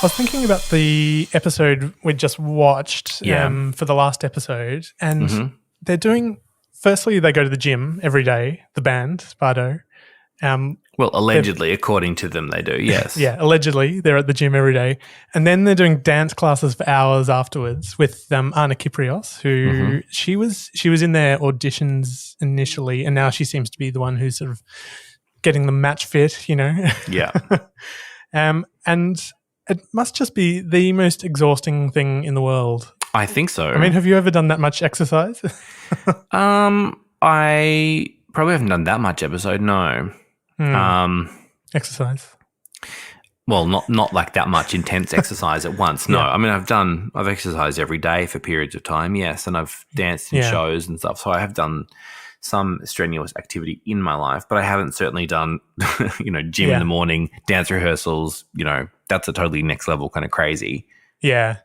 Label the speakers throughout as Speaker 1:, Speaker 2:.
Speaker 1: was thinking about the episode we just watched for the last episode, and they're doing. Firstly, they go to the gym every day. The band Bardo.
Speaker 2: Well, allegedly, according to them, they do. Yes.
Speaker 1: Yeah, allegedly, they're at the gym every day, and then they're doing dance classes for hours afterwards with Anna Kyprios, who she was in their auditions initially, and now she seems to be the one who's sort of getting the match fit.
Speaker 2: Yeah.
Speaker 1: And it must just be the most exhausting thing in the world.
Speaker 2: I think so.
Speaker 1: I mean, have you ever done that much exercise?
Speaker 2: I probably haven't done that much episode, no.
Speaker 1: Exercise?
Speaker 2: Well, not like that much intense exercise at once, no. I mean, I've exercised every day for periods of time, yes, and I've danced in shows and stuff, so I have done some strenuous activity in my life, but I haven't certainly done, gym in the morning, dance rehearsals, that's a totally next level kind of crazy.
Speaker 1: Yeah.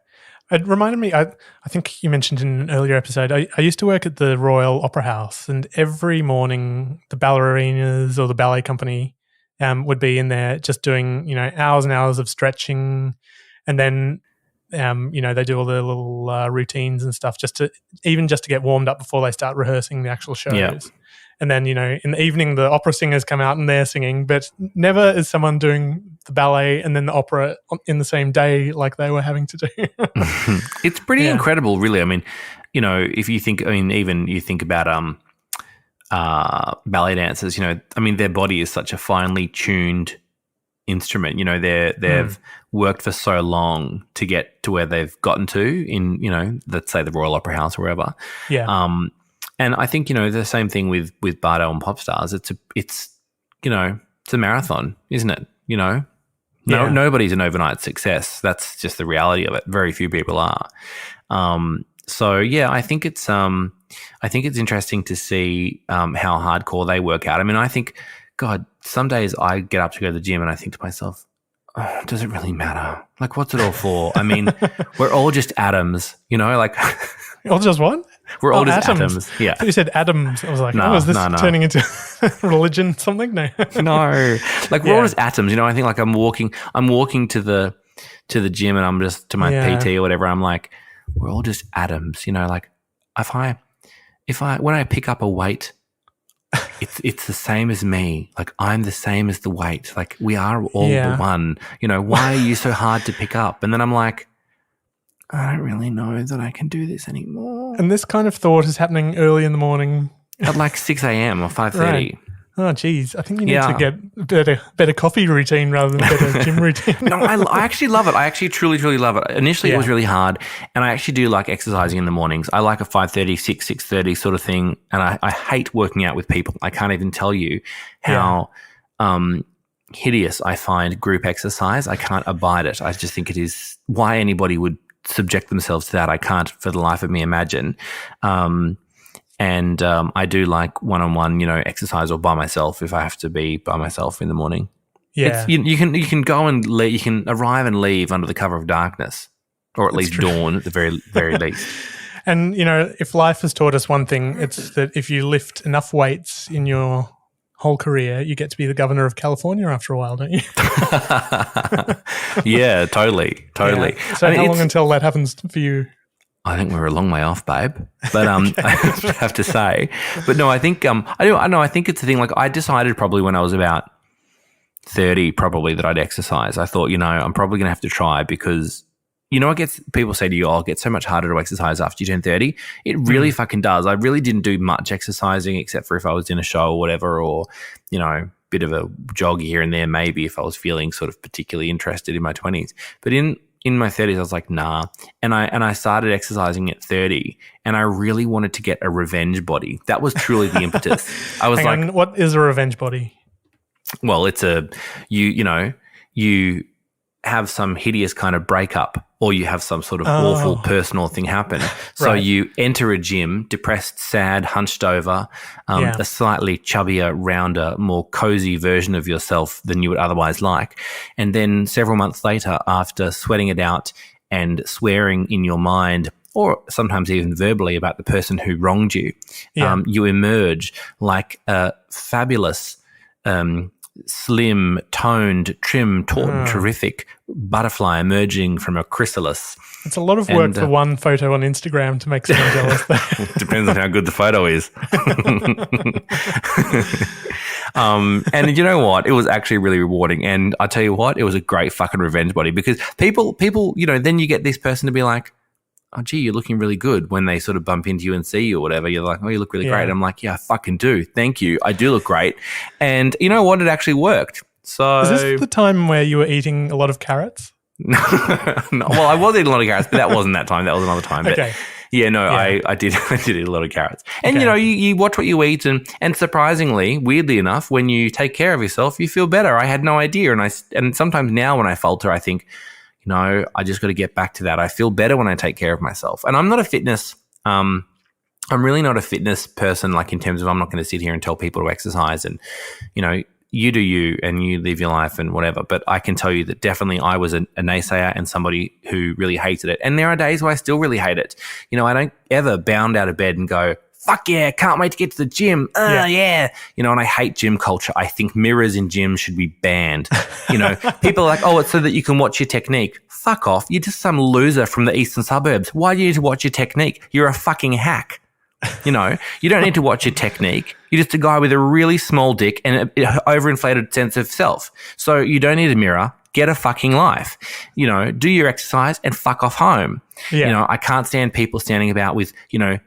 Speaker 1: It reminded me, I think you mentioned in an earlier episode, I used to work at the Royal Opera House, and every morning the ballerinas or the ballet company would be in there just doing, hours and hours of stretching, and then, they do all the little routines and stuff just to get warmed up before they start rehearsing the actual shows. Yeah. And then, in the evening, the opera singers come out and they're singing, but never is someone doing the ballet and then the opera in the same day like they were having to do.
Speaker 2: It's pretty incredible, really. I mean, if you think, even you think about ballet dancers, their body is such a finely tuned instrument. They've worked for so long to get to where they've gotten to in, let's say the Royal Opera House or wherever.
Speaker 1: Yeah.
Speaker 2: And I think, the same thing with Bardo and pop stars. It's a marathon, isn't it? Nobody's an overnight success. That's just the reality of it. Very few people are. I think it's interesting to see how hardcore they work out. I mean, I think, God, some days I get up to go to the gym and I think to myself, oh, does it really matter? Like, what's it all for? I mean, we're all just atoms,
Speaker 1: All just what?
Speaker 2: We're all just atoms. Yeah.
Speaker 1: You said atoms. I was like, is this turning into religion something? No.
Speaker 2: No. Like, we're all just atoms. I think like I'm walking to the gym and I'm just to my PT or whatever. I'm like, we're all just atoms. Like when I pick up a weight, it's the same as me. Like, I'm the same as the weight. Like, we are all the one. Why are you so hard to pick up? And then I'm like, I don't really know that I can do this anymore.
Speaker 1: And this kind of thought is happening early in the morning.
Speaker 2: At like 6 a.m. or 5:30.
Speaker 1: Right. Oh, geez. I think you need to get a better coffee routine rather than a better gym routine.
Speaker 2: No, I actually love it. I actually truly, truly love it. Initially, it was really hard, and I actually do like exercising in the mornings. I like a 5:30, 6:30 sort of thing, and I hate working out with people. I can't even tell you how hideous I find group exercise. I can't abide it. I just think it is why anybody would subject themselves to that. I can't for the life of me imagine. And I do like one-on-one, exercise or by myself if I have to be by myself in the morning.
Speaker 1: Yeah,
Speaker 2: you can go and you can arrive and leave under the cover of darkness, or at least dawn at the very very least.
Speaker 1: And if life has taught us one thing, it's that if you lift enough weights in your whole career, you get to be the governor of California after a while, don't you?
Speaker 2: Yeah, totally. Yeah.
Speaker 1: So how long until that happens for you?
Speaker 2: I think we're a long way off, babe. But I have to say. But no, I think I think it's the thing. Like, I decided probably when I was about 30, probably, that I'd exercise. I thought, I'm probably going to have to try because, people say to you, oh, it gets so much harder to exercise after you turn 30. It really fucking does. I really didn't do much exercising except for if I was in a show or whatever, or, bit of a jog here and there, maybe if I was feeling sort of particularly interested in my 20s. But in my 30s, I was like, nah. And I started exercising at 30, and I really wanted to get a revenge body. That was truly the impetus. I was
Speaker 1: Hang on, what is a revenge body?
Speaker 2: Well, it's you have some hideous kind of breakup, or you have some sort of awful personal thing happen. So you enter a gym, depressed, sad, hunched over, a slightly chubbier, rounder, more cozy version of yourself than you would otherwise like. And then several months later, after sweating it out and swearing in your mind, or sometimes even verbally, about the person who wronged you, you emerge like a fabulous slim, toned, trim, taut, and terrific butterfly emerging from a chrysalis.
Speaker 1: It's a lot of work for one photo on Instagram to make someone jealous.
Speaker 2: Depends on how good the photo is. And you know what? It was actually really rewarding. And I tell you what, it was a great fucking revenge body because people, then you get this person to be like, oh, gee, you're looking really good when they sort of bump into you and see you or whatever. You're like, oh, you look really great. I'm like, yeah, I fucking do. Thank you. I do look great. And you know what? It actually worked. So
Speaker 1: is this the time where you were eating a lot of carrots?
Speaker 2: No, well, I was eating a lot of carrots, but that wasn't that time. That was another time.
Speaker 1: Okay.
Speaker 2: But yeah, no, yeah. I did eat a lot of carrots. And, you watch what you eat and surprisingly, weirdly enough, when you take care of yourself, you feel better. I had no idea. And sometimes now when I falter, I think, I just got to get back to that. I feel better when I take care of myself. And I'm not a fitness I'm really not a fitness person, like in terms of I'm not going to sit here and tell people to exercise and, you do you and you live your life and whatever. But I can tell you that definitely I was a naysayer and somebody who really hated it. And there are days where I still really hate it. I don't ever bound out of bed and go, fuck yeah, can't wait to get to the gym. Yeah. And I hate gym culture. I think mirrors in gyms should be banned. People are like, oh, it's so that you can watch your technique. Fuck off. You're just some loser from the eastern suburbs. Why do you need to watch your technique? You're a fucking hack. You don't need to watch your technique. You're just a guy with a really small dick and an overinflated sense of self. So you don't need a mirror. Get a fucking life. Do your exercise and fuck off home. Yeah. I can't stand people standing about with,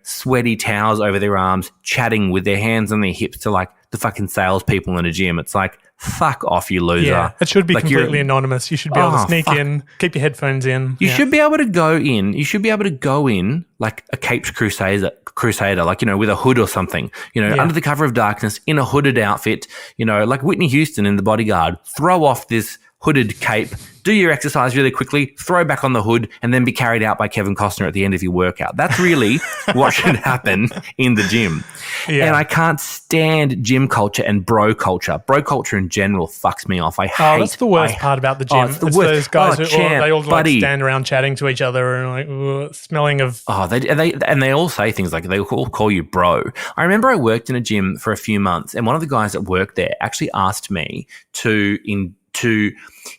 Speaker 2: sweaty towels over their arms, chatting with their hands on their hips to like the fucking salespeople in a gym. It's like, fuck off, you loser. Yeah,
Speaker 1: it should be like completely anonymous. You should be able to sneak in, keep your headphones in.
Speaker 2: You should be able to go in. You should be able to go in like a caped crusader, like, with a hood or something, under the cover of darkness in a hooded outfit, like Whitney Houston in The Bodyguard. Throw off this hooded cape, do your exercise really quickly, throw back on the hood, and then be carried out by Kevin Costner at the end of your workout. That's really what should happen in the gym. Yeah. And I can't stand gym culture and bro culture. Bro culture in general fucks me off.
Speaker 1: That's the worst part about the gym.
Speaker 2: Oh, it's the worst.
Speaker 1: Those guys who they all like stand around chatting to each other and like smelling of.
Speaker 2: Oh, they all say things like they all call you bro. I remember I worked in a gym for a few months, and one of the guys that worked there actually asked me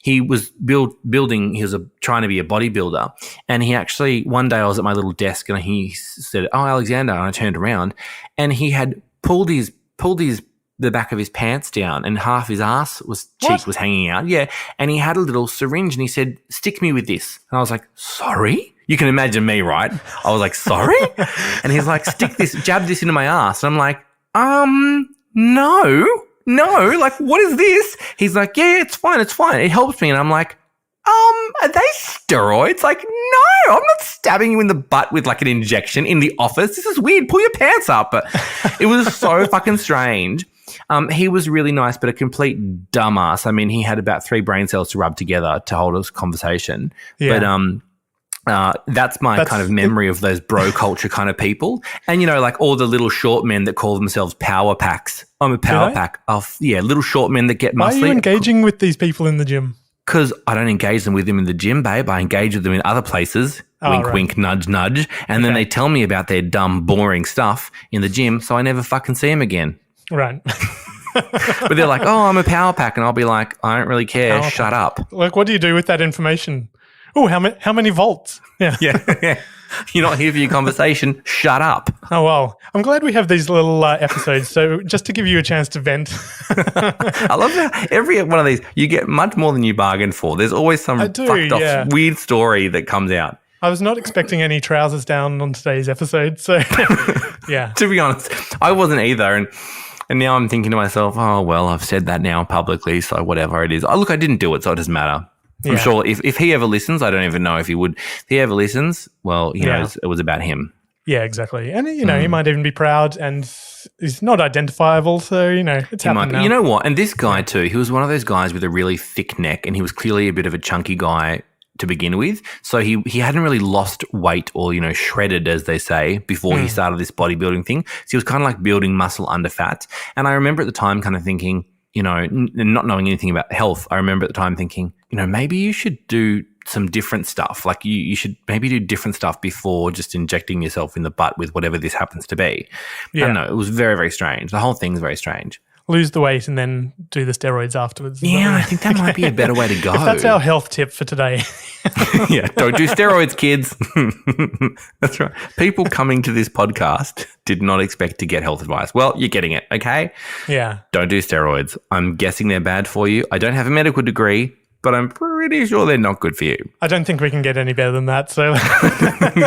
Speaker 2: he was building, he was trying to be a bodybuilder, and he actually, one day I was at my little desk and he said, oh, Alexander, and I turned around and he had pulled the back of his pants down and half his cheek was hanging out. Yeah. And he had a little syringe and he said, stick me with this. And I was like, sorry? You can imagine me, right? I was like, sorry? And he's like, jab this into my ass. And I'm like, no, like, what is this? He's like, yeah, it's fine. It helps me. And I'm like, are they steroids? Like, no, I'm not stabbing you in the butt with like an injection in the office. This is weird. Pull your pants up. But it was so fucking strange. He was really nice, but a complete dumbass. I mean, he had about 3 brain cells to rub together to hold a conversation. Yeah. But that's my kind of memory of those bro culture kind of people. And, like all the little short men that call themselves power packs. I'm a power pack. Little short men that get muscly.
Speaker 1: Why are you engaging with these people in the gym?
Speaker 2: Because I don't engage them with them in the gym, babe. I engage with them in other places. Wink, wink, nudge, nudge. And then they tell me about their dumb, boring stuff in the gym, so I never fucking see them again.
Speaker 1: Right.
Speaker 2: But they're like, oh, I'm a power pack. And I'll be like, I don't really care. Shut up.
Speaker 1: Like, what do you do with that information? Oh, how many volts? Yeah.
Speaker 2: Yeah. You're not here for your conversation. Shut up.
Speaker 1: Oh, well. I'm glad we have these little episodes. So just to give you a chance to vent.
Speaker 2: I love how every one of these, you get much more than you bargained for. There's always some fucked off weird story that comes out.
Speaker 1: I was not expecting any trousers down on today's episode. So, yeah.
Speaker 2: To be honest, I wasn't either. And now I'm thinking to myself, oh, well, I've said that now publicly. So whatever it is. I didn't do it, so it doesn't matter. I'm sure if he ever listens, I don't even know if he would. If he ever listens, well, he knows it was about him.
Speaker 1: Yeah, exactly. And, he might even be proud and he's not identifiable. So, it's happening now.
Speaker 2: You know what? And this guy too, he was one of those guys with a really thick neck and he was clearly a bit of a chunky guy to begin with. So he hadn't really lost weight or, shredded, as they say, before he started this bodybuilding thing. So he was kind of like building muscle under fat. And I remember at the time kind of thinking, not knowing anything about health, I remember at the time thinking, maybe you should do some different stuff. Like you should maybe do different stuff before just injecting yourself in the butt with whatever this happens to be. Yeah. I don't know. It was very, very strange. The whole thing's very strange.
Speaker 1: lose the weight and then do the steroids afterwards.
Speaker 2: Yeah, I think that might be a better way to go.
Speaker 1: If that's our health tip for today.
Speaker 2: Yeah, don't do steroids, kids. That's right. People coming to this podcast did not expect to get health advice. Well, you're getting it, okay?
Speaker 1: Yeah.
Speaker 2: Don't do steroids. I'm guessing they're bad for you. I don't have a medical degree, but I'm pretty sure they're not good for you.
Speaker 1: I don't think we can get any better than that. So,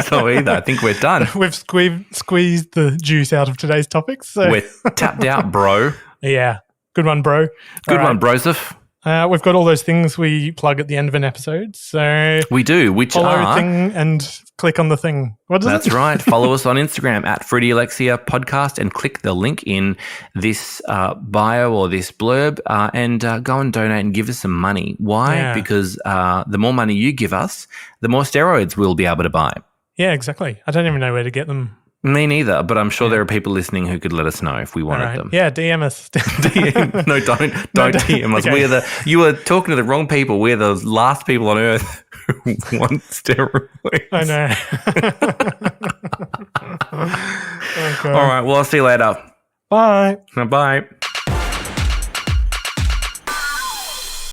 Speaker 2: So either. I think we're done.
Speaker 1: We've squeezed the juice out of today's topics. So.
Speaker 2: We're tapped out, bro.
Speaker 1: Yeah. Good one, bro.
Speaker 2: Good one, Broseph.
Speaker 1: We've got all those things we plug at the end of an episode. So
Speaker 2: we do, which
Speaker 1: follow
Speaker 2: are...
Speaker 1: thing and click on the thing. What is
Speaker 2: That's
Speaker 1: it?
Speaker 2: right. Follow us on Instagram at Fruity Alexia Podcast and click the link in this bio or this blurb and go and donate and give us some money. Why?
Speaker 1: Yeah.
Speaker 2: Because the more money you give us, the more steroids we'll be able to buy.
Speaker 1: Yeah, exactly. I don't even know where to get them.
Speaker 2: Me neither, but I'm sure there are people listening who could let us know if we wanted them.
Speaker 1: Yeah, DM us.
Speaker 2: DM. No, don't DM us.
Speaker 1: Okay.
Speaker 2: You are talking to the wrong people. We're the last people on earth who want steroids.
Speaker 1: I know.
Speaker 2: All right. Well, I'll see you later.
Speaker 1: Bye.
Speaker 2: Bye.